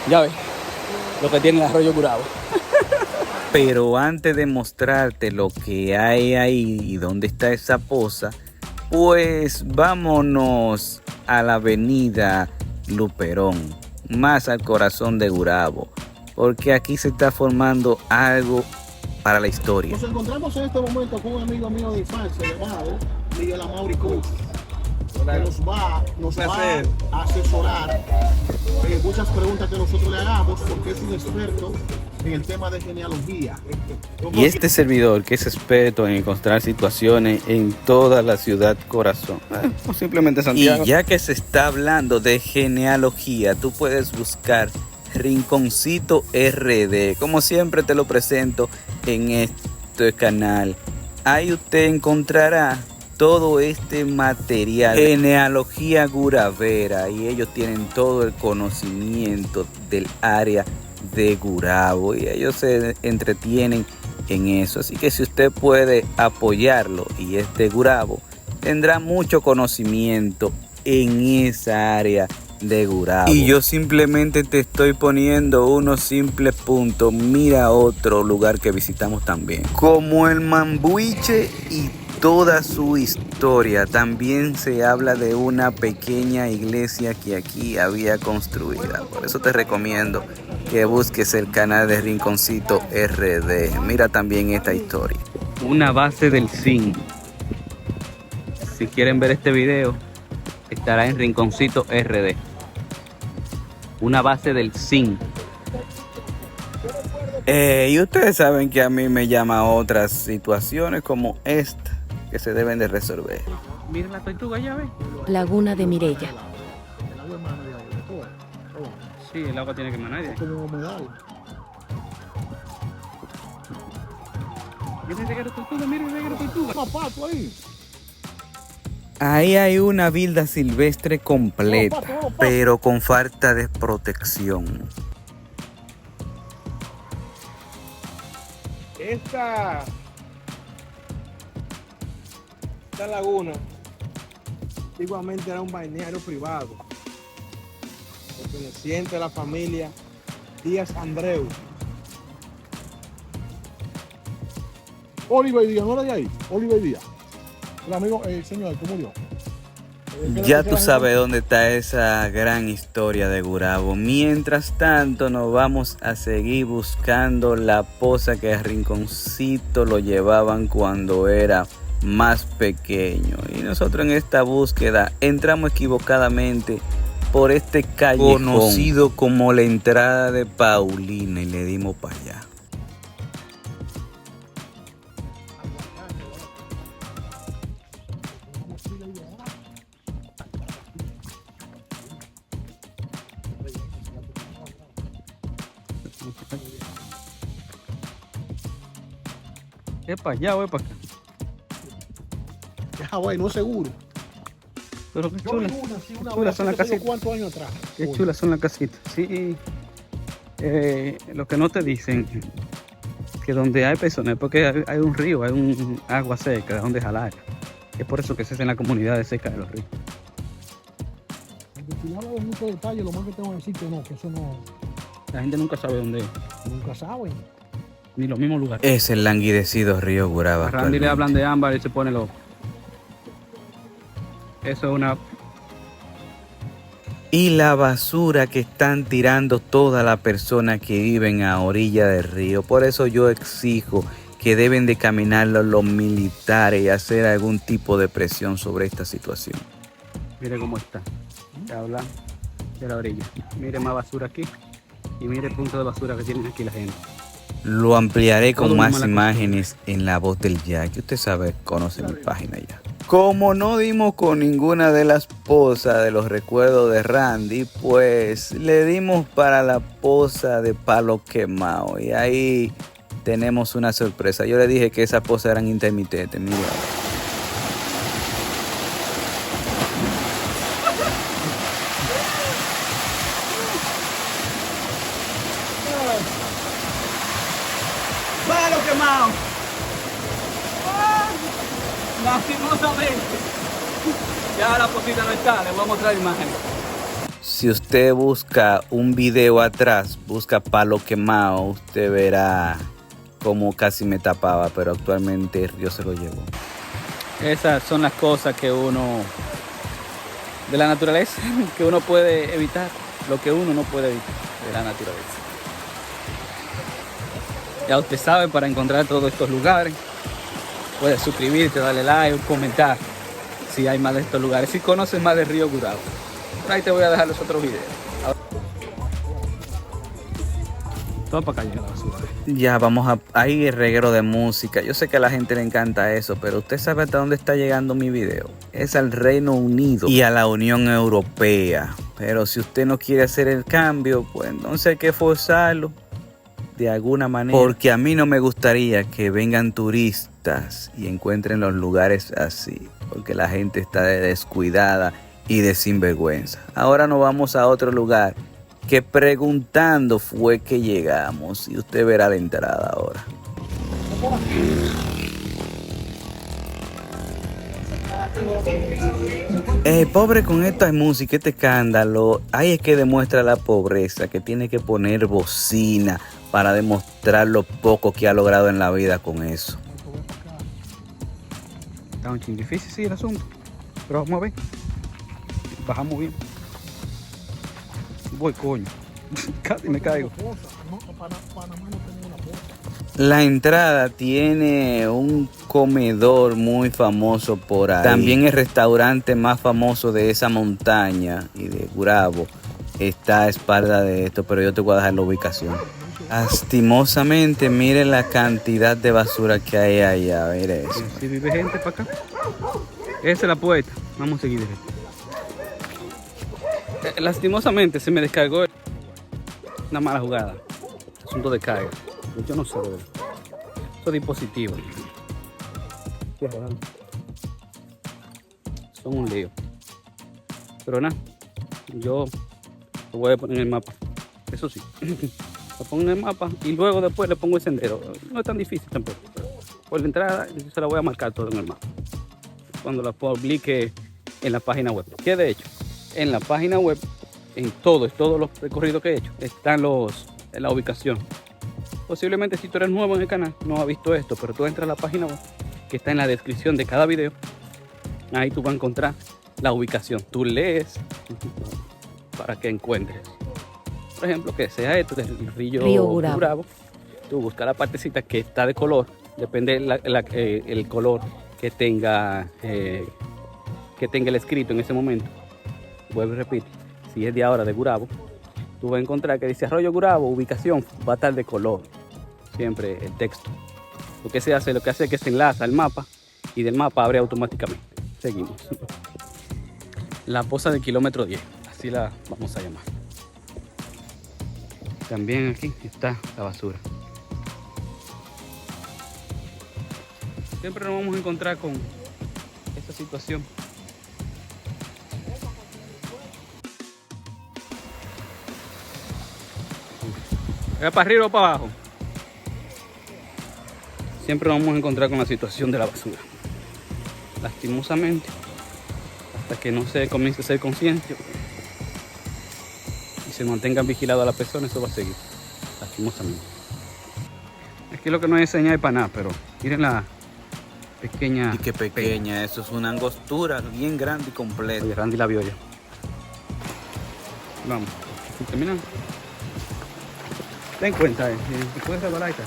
Ya ves lo que tiene el arroyo Gurabo. Pero antes de mostrarte lo que hay ahí y dónde está esa poza, pues vámonos a la avenida Luperón, más al corazón de Gurabo, porque aquí se está formando algo para la historia. Nos encontramos en este momento con un amigo mío de infancia llamado Miguel Amaury Cruz, que nos va a asesorar en muchas preguntas que nosotros le hagamos, porque es un experto en el tema de genealogía. Y este servidor, que es experto en encontrar situaciones en toda la ciudad corazón, o simplemente Santiago. Y ya que se está hablando de genealogía, tú puedes buscar Rinconcito RD, como siempre te lo presento en este canal. Ahí usted encontrará todo este material, genealogía guravera, y ellos tienen todo el conocimiento del área de Gurabo y ellos se entretienen en eso. Así que si usted puede apoyarlo y es de Gurabo, tendrá mucho conocimiento en esa área de Gurabo. Y yo simplemente te estoy poniendo unos simples puntos. Mira otro lugar que visitamos también, como el Mambuiche y toda su historia. También se habla de una pequeña iglesia que aquí había construida. Por eso te recomiendo que busques el canal de Rinconcito RD. Mira también esta historia. Una base del zinc. Si quieren ver este video, estará en Rinconcito RD. Una base del zinc. Y ustedes saben que a mí me llama a otras situaciones como esta, que se deben de resolver. Miren la tortuga, ya ven. Laguna de Mirella. El agua emana de ahí, de todo. Sí, el agua tiene que emanar de ahí. Como humedad. Miren la tortuga, miren la tortuga. Pato ahí. Ahí hay una vida silvestre completa, pero con falta de protección. Esta laguna antiguamente era un balneario privado perteneciente a la familia Díaz Andreu. Oliver Díaz, ¿no era de ahí? Oliver Díaz. El amigo, el señor que murió. Ya tú sabes dónde está esa gran historia de Gurabo. Mientras tanto, nos vamos a seguir buscando la poza que a Rinconcito lo llevaban cuando era más pequeño. Y nosotros en esta búsqueda entramos equivocadamente por este callejón conocido como la entrada de Paulina y le dimos para allá. ¿Es para allá o es para acá? Ya, güey, no es seguro. Pero qué Yo chula. vi una, sí, una Chulas vez, son las qué sé yo casitas. ¿Cuántos años atrás? Qué chulas son las casitas. Sí. Lo que no te dicen, que donde hay personas, porque hay un río, hay un agua seca de donde jalar. Es por eso que se hace en la comunidad de cerca de los ríos. Porque si no hablo de muchos detalles, lo más que tengo que decir que no, que eso no, La gente nunca sabe dónde es, nunca saben. ni los mismos lugares. Es el languidecido río Gurabo. A Randy le hablan de ámbar y se pone loco. Eso es una... Y la basura que están tirando todas las personas que viven a orilla del río. Por eso yo exijo que deben de caminar los militares y hacer algún tipo de presión sobre esta situación. Mire cómo está. Se habla de la orilla. Mire más basura aquí. Y mire el punto de basura que tienen aquí la gente. Lo ampliaré con Todo más mala imágenes en la voz del Jack. Que usted sabe, conoce mi página ya. Como no dimos con ninguna de las pozas de los recuerdos de Randy, pues le dimos para la poza de Palo Quemado. Y ahí tenemos una sorpresa. Yo le dije que esas pozas eran intermitentes. Mira. ¡Palo quemado! Lastimosamente. Ya la posita no está, les voy a mostrar imágenes. Si usted busca un video atrás, busca Palo Quemado, usted verá cómo casi me tapaba, pero actualmente el río se lo llevó. Esas son las cosas que uno, de la naturaleza, que uno puede evitar, lo que uno no puede evitar de la naturaleza. Ya usted sabe, para encontrar todos estos lugares, puedes suscribirte, darle like, comentar si hay más de estos lugares, si conoces más del río Gurabo. Por ahí te voy a dejar los otros videos. Todo para acá llega la basura. Ya vamos a... Ahí el reguero de música. Yo sé que a la gente le encanta eso, pero usted sabe hasta dónde está llegando mi video. Es al Reino Unido y a la Unión Europea. Pero si usted no quiere hacer el cambio, pues entonces hay que forzarlo de alguna manera. Porque a mí no me gustaría que vengan turistas y encuentren los lugares así. Porque la gente está descuidada y de sinvergüenza. Ahora nos vamos a otro lugar que preguntando fue que llegamos, y usted verá la entrada ahora. Pobre con esta música, este escándalo, ahí es que demuestra la pobreza, que tiene que poner bocina para demostrar lo poco que ha logrado en la vida con eso. Está un ching difícil, sí, el asunto, pero vamos a ver. Bajamos bien. Voy, coño. Casi me caigo. La entrada tiene un comedor muy famoso por ahí. También el restaurante más famoso de esa montaña y de Gurabo está a espalda de esto, pero yo te voy a dejar la ubicación. Lastimosamente, mire la cantidad de basura que hay allá. Mire eso. Si vive gente para acá. Esa es la puerta. Vamos a seguir derecho. Lastimosamente se me descargó una mala jugada. Asunto de carga. Yo no sé de verdad. Estos dispositivos son un lío. Pero nada, yo lo voy a poner en el mapa. Eso sí, lo pongo en el mapa y luego después le pongo el sendero. No es tan difícil tampoco. Por la entrada yo se la voy a marcar todo en el mapa cuando la publique en la página web. Que de hecho, en la página web, en todos los recorridos que he hecho, están en la ubicación. Posiblemente si tú eres nuevo en el canal no has visto esto, pero tú entras a la página web que está en la descripción de cada video. Ahí tú vas a encontrar la ubicación. Tú lees para que encuentres. Por ejemplo, que sea esto del río Gurabo. Tú buscas la partecita que está de color. Depende el color que tenga el escrito en ese momento. Vuelvo y repito. Si es de ahora de Gurabo, tú vas a encontrar que dice Arroyo Gurabo, ubicación, va a estar de color. Siempre el texto. Lo que se hace es que se enlaza al mapa y del mapa abre automáticamente. Seguimos. La poza del kilómetro 10, así la vamos a llamar. También aquí está la basura. Siempre nos vamos a encontrar con esta situación. ¿Es para arriba o para abajo? Siempre nos vamos a encontrar con la situación de la basura. Lastimosamente, hasta que no se comience a ser consciente y se mantengan vigilados a la persona, eso va a seguir. Lastimosamente. Aquí lo que no hay señal para nada, pero miren la pequeña. Y qué pequeña, eso es una angostura bien grande y completa. Oye, Randy la vio ya. Vamos, terminamos. Ten cuenta, si puedes rebalar esta.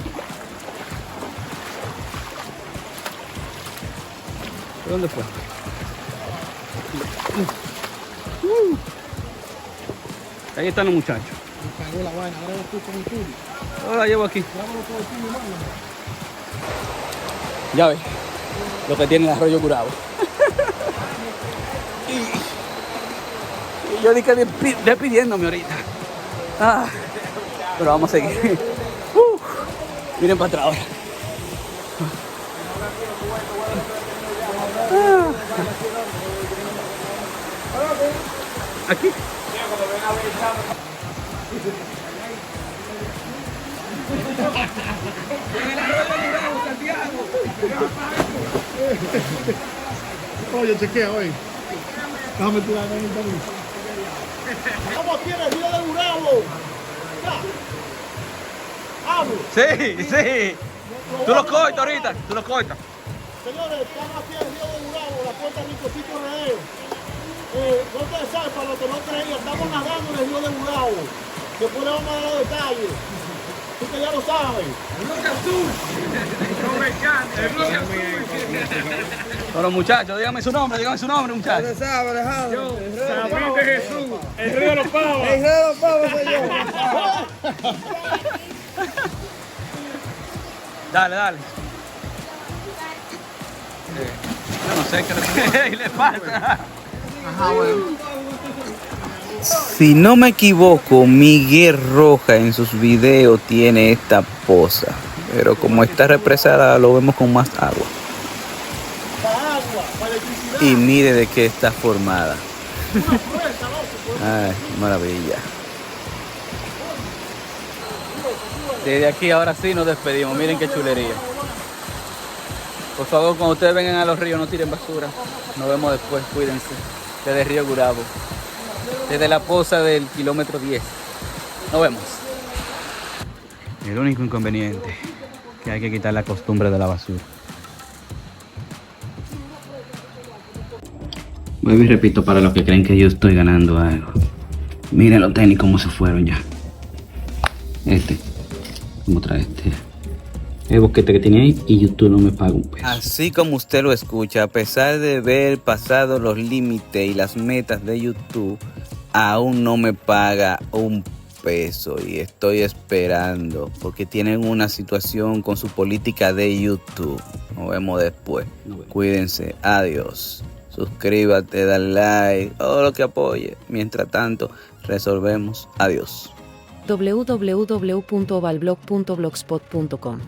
¿De dónde fue? Ahí están los muchachos. Me cagué la vaina, ahora estoy con el tuyo. Ahora la llevo aquí. Grábalo todo el tuyo, hermano. Ya ves lo que tiene el Arroyo Gurabo. y yo dije despidiéndome ahorita. Pero vamos a seguir. Miren para atrás ahora. Aquí. Oye, chequea, oye. Déjame tirar ahí también. ¿Cómo tiene el río de Gurabo? Hablo. Sí, sí. Tú lo cortas ahorita, tú lo cortas. Señores, estamos aquí en el río de Gurabo, la puerta Rico Sitio Redeo. No ustedes saben, para los que no creían, estamos nadando en el río de Gurabo. Después le vamos a dar los detalles. Tú que ya lo sabes. Bueno, muchachos, dígame su nombre, muchachos. ¿Dónde sabe, Alejandro? Sabino de Jesús, el río de los pavos. El rey de los pavos soy yo. Dale, dale. Yo no sé qué le pasa. Si no me equivoco, Miguel Roja en sus videos tiene esta poza, pero como está represada lo vemos con más agua. Para agua, para electricidad. Y mire de qué está formada. Una fuerza, loco. Ay, maravilla. Desde aquí ahora sí nos despedimos. Miren qué chulería. Por favor, cuando ustedes vengan a los ríos no tiren basura. Nos vemos después, cuídense. Desde Río Gurabo. Desde la poza del kilómetro 10. Nos vemos. El único inconveniente que hay que quitar la costumbre de la basura. Vuelvo y repito para los que creen que yo estoy ganando algo. Miren los tenis cómo se fueron ya. Vamos a traer el boquete que tiene ahí y YouTube no me paga un peso. Así como usted lo escucha, a pesar de haber pasado los límites y las metas de YouTube, aún no me paga un peso y estoy esperando porque tienen una situación con su política de YouTube. Nos vemos después. Cuídense. Adiós. Suscríbete, dale like, todo lo que apoye. Mientras tanto, resolvemos. Adiós. www.ovalblog.blogspot.com